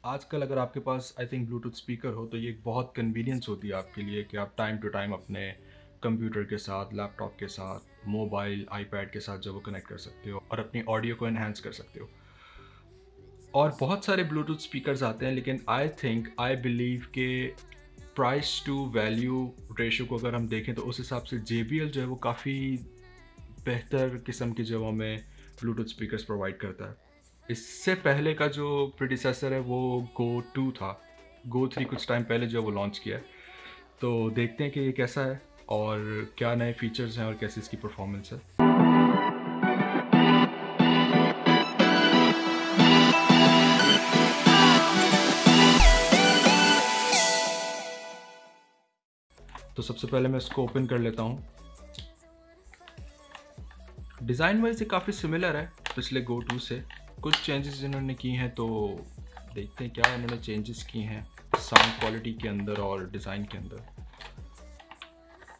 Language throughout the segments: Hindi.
आजकल अगर आपके पास आई थिंक ब्लूटूथ स्पीकर हो तो ये एक बहुत कन्वीनियंस होती है आपके लिए कि आप टाइम टू टाइम अपने कंप्यूटर के साथ, लैपटॉप के साथ, मोबाइल, आईपैड के साथ जो वो कनेक्ट कर सकते हो और अपनी ऑडियो को एनहांस कर सकते हो। और बहुत सारे ब्लूटूथ स्पीकर्स आते हैं, लेकिन आई बिलीव के प्राइस टू वैल्यू रेशियो को अगर हम देखें तो उस हिसाब से JBL जो है वो काफ़ी बेहतर किस्म की जो हमें ब्लूटूथ स्पीकर्स प्रोवाइड करता है। इससे पहले का जो प्रीडिसेसर है वो गो 2 था। गो 3 कुछ टाइम पहले जो वो लॉन्च किया है, तो देखते हैं कि ये कैसा है और क्या नए फीचर्स हैं और कैसी इसकी परफॉर्मेंस है। तो सबसे पहले मैं इसको ओपन कर लेता हूँ। डिज़ाइन वाइज ये काफ़ी सिमिलर है पिछले गो 2 से। कुछ चेंजेस इन्होंने की हैं, तो देखते हैं क्या इन्होंने चेंजेस की हैं साउंड क्वालिटी के अंदर और डिज़ाइन के अंदर।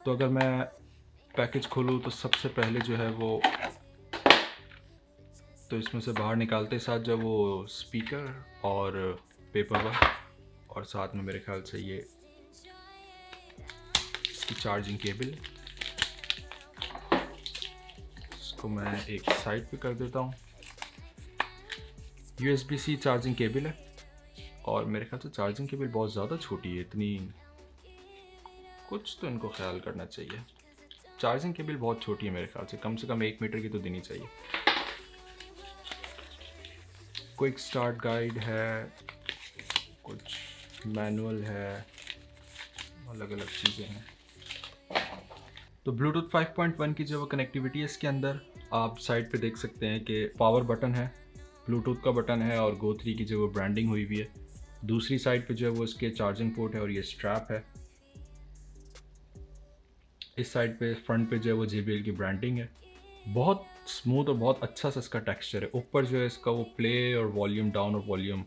तो अगर मैं पैकेज खोलूँ तो सबसे पहले जो है वो, तो इसमें से बाहर निकालते साथ जो वो स्पीकर और पेपर वर्क और साथ में मेरे ख्याल से ये इसकी चार्जिंग केबल। इसको मैं एक साइड पे कर देता हूँ। USB-C चार्जिंग केबल है और मेरे ख्याल से चार्जिंग केबल बहुत ज़्यादा छोटी है, इतनी कुछ तो इनको ख्याल करना चाहिए। चार्जिंग केबल बहुत छोटी है, मेरे ख्याल से कम 1 मीटर की तो देनी चाहिए। क्विक स्टार्ट गाइड है, कुछ मैनुअल है, अलग अलग चीज़ें हैं। तो ब्लूटूथ 5.1 की जो कनेक्टिविटी है इसके अंदर आप साइड पे देख सकते हैं कि पावर बटन है, ब्लूटूथ का बटन है और गो 3 की जो वो ब्रांडिंग हुई हुई है। दूसरी साइड पे जो है वो इसके चार्जिंग पोर्ट है और ये स्ट्रैप है। इस साइड पे फ्रंट पे जो है वो JBL की ब्रांडिंग है। बहुत स्मूथ और बहुत अच्छा सा इसका टेक्सचर है। ऊपर जो है इसका वो प्ले और वॉल्यूम डाउन और वॉल्यूम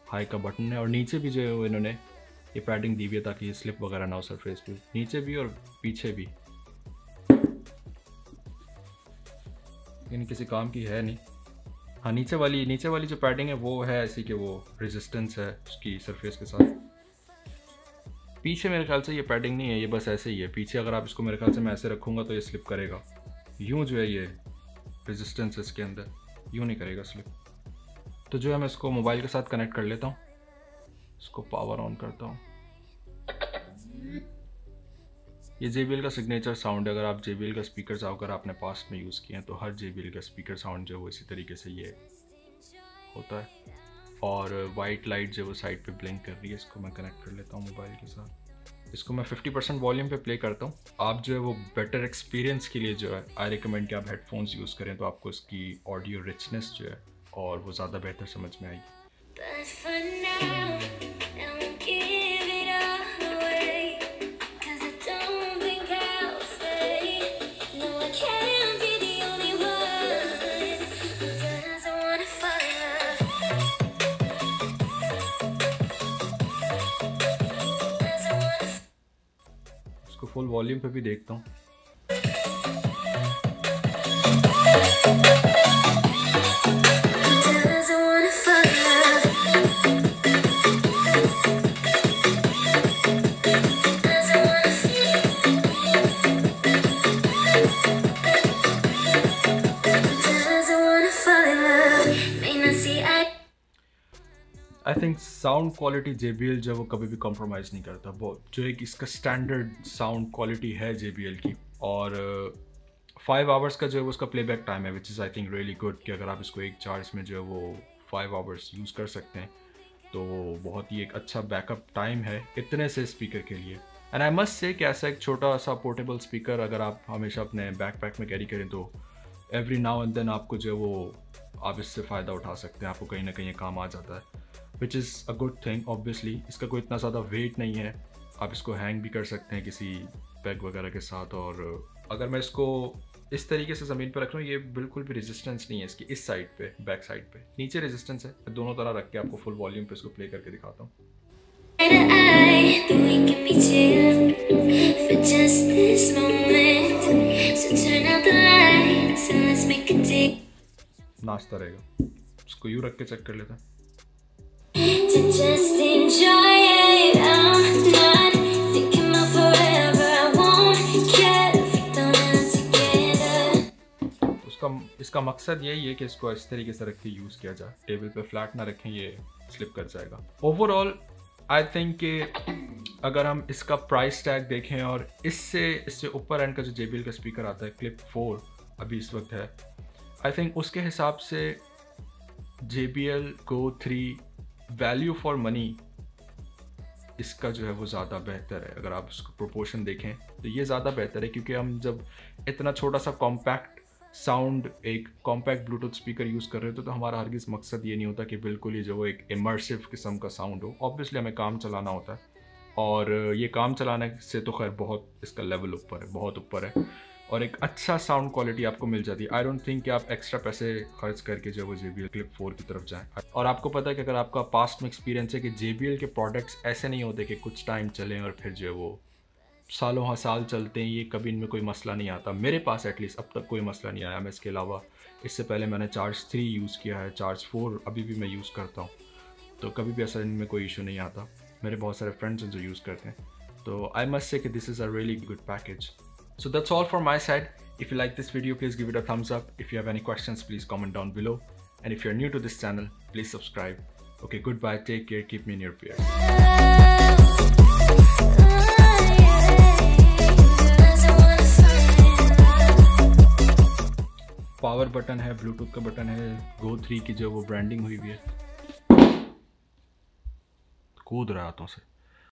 हाई का बटन है और नीचे भी जो है वो इन्होंने ये पैडिंग दी हुई है ताकि ये स्लिप वगैरह ना हो सरफेस पे, नीचे भी और पीछे भी। लेकिन किसी काम की है नहीं। हाँ, नीचे वाली जो पैडिंग है वो है ऐसी कि वो रेजिस्टेंस है उसकी सरफेस के साथ। पीछे मेरे ख्याल से ये पैडिंग नहीं है, ये बस ऐसे ही है। पीछे अगर आप इसको मेरे ख्याल से मैं ऐसे रखूँगा तो ये स्लिप करेगा। यूँ जो है ये रेजिस्टेंस है इसके अंदर, यूँ नहीं करेगा स्लिप। तो जो है मैं इसको मोबाइल के साथ कनेक्ट कर लेता हूँ। इसको पावर ऑन करता हूँ। ये JBL का सिग्नेचर साउंड है। अगर आप JBL का स्पीकर अगर आपने पास्ट में यूज़ किए हैं तो हर JBL का स्पीकर साउंड जो है वो इसी तरीके से ये होता है। और वाइट लाइट जो है वो साइड पे ब्लिंक कर रही है। इसको मैं कनेक्ट कर लेता हूँ मोबाइल के साथ। इसको मैं 50% वॉल्यूम पे प्ले करता हूँ। आप जो है वो बेटर एक्सपीरियंस के लिए जो है आई रिकमेंड कि आप हेडफोन्स यूज़ करें, तो आपको इसकी ऑडियो रिचनेस जो है और वो ज़्यादा बेहतर समझ में आएगी। इसको फुल वॉल्यूम पे भी देखता हूँ। I think sound quality JBL जो है वो कभी भी कॉम्प्रोमाइज़ नहीं करता। बहुत जो एक इसका स्टैंडर्ड साउंड क्वालिटी है JBL की। और 5 आवर्स का जो है वो उसका प्लेबैक टाइम है, which is I think really good कि अगर आप इसको एक चार्ज में जो है वो 5 आवर्स यूज़ कर सकते हैं तो बहुत ही एक अच्छा बैकअप टाइम है इतने से स्पीकर के लिए। एंड आई मस्ट से कि ऐसा एक छोटा सा पोर्टेबल स्पीकर अगर आप हमेशा अपने बैकपैक में कैरी करें तो एवरी नाउ एंड देन आपको जो है वो आप इससे फ़ायदा उठा सकते हैं। आपको कहीं ना कहीं काम आ जाता है, which is a good thing. Obviously इसका कोई इतना ज़्यादा वेट नहीं है, आप इसको हैंग भी कर सकते हैं किसी बैग वगैरह के साथ। और अगर मैं इसको इस तरीके से ज़मीन पर रख रहा हूँ, ये बिल्कुल भी रेजिस्टेंस नहीं है इसकी इस साइड पे, बैक साइड पे। नीचे रेजिस्टेंस है। मैं दोनों तरह रख के आपको फुल वॉल्यूम पे इसको प्ले करके दिखाता हूँ। नाचता रहेगा। इसको यूँ रख के चेक कर लेता है। So just enjoy it. I'm not thinking about forever. I won't care if we don't end together. इसका मकसद यही है कि इसको इस तरीके से रख के यूज़ किया जाए, टेबल पे फ्लैट ना रखें, ये स्लिप कर जाएगा। ओवरऑल आई थिंक कि अगर हम इसका प्राइस टैग देखें और इससे ऊपर एंड का जो JBL का स्पीकर आता है क्लिप 4 अभी इस वक्त है, आई थिंक उसके हिसाब से JBL Go 3 value for money इसका जो है वो ज़्यादा बेहतर है। अगर आप उसको प्रोपोर्शन देखें तो ये ज़्यादा बेहतर है, क्योंकि हम जब इतना छोटा सा कॉम्पैक्ट साउंड, एक कॉम्पैक्ट ब्लूटूथ स्पीकर यूज़ कर रहे थे तो हमारा हरगिज़ मकसद ये नहीं होता कि बिल्कुल ही जो वो एक इमर्सिव किस्म का साउंड हो। ऑब्वियसली हमें काम चलाना होता है, और ये काम चलाने से तो खैर बहुत इसका लेवल ऊपर है, बहुत ऊपर है, और एक अच्छा साउंड क्वालिटी आपको मिल जाती है। आई डोंट थिंक कि आप एक्स्ट्रा पैसे खर्च करके जो वो JBL क्लिप 4 की तरफ जाएं। और आपको पता है कि अगर आपका पास्ट में एक्सपीरियंस है कि JBL के प्रोडक्ट्स ऐसे नहीं होते कि कुछ टाइम चलें और फिर जो है वो सालों साल चलते हैं, ये कभी इनमें कोई मसला नहीं आता। मेरे पास एटलीस्ट अब तक कोई मसला नहीं आया। मैं इसके अलावा इससे पहले मैंने चार्ज 3 यूज़ किया है, चार्ज 4 अभी भी मैं यूज़ करता हूँ, तो कभी भी ऐसा इनमें कोई इशू नहीं आता। मेरे बहुत सारे फ्रेंड्स हैं जो यूज़ करते हैं, तो आई मस्ट से कि this is a really good package. So that's all from my side. If you like this video, please give it a thumbs up. If you have any questions, please comment down below. And if you're new to this channel, please subscribe. Okay, goodbye, take care, keep me in your prayers. Power button है, ब्लूटूथ का बटन है, Go 3 की जो वो ब्रांडिंग हुई हुई है। कूद रहा हाथों से।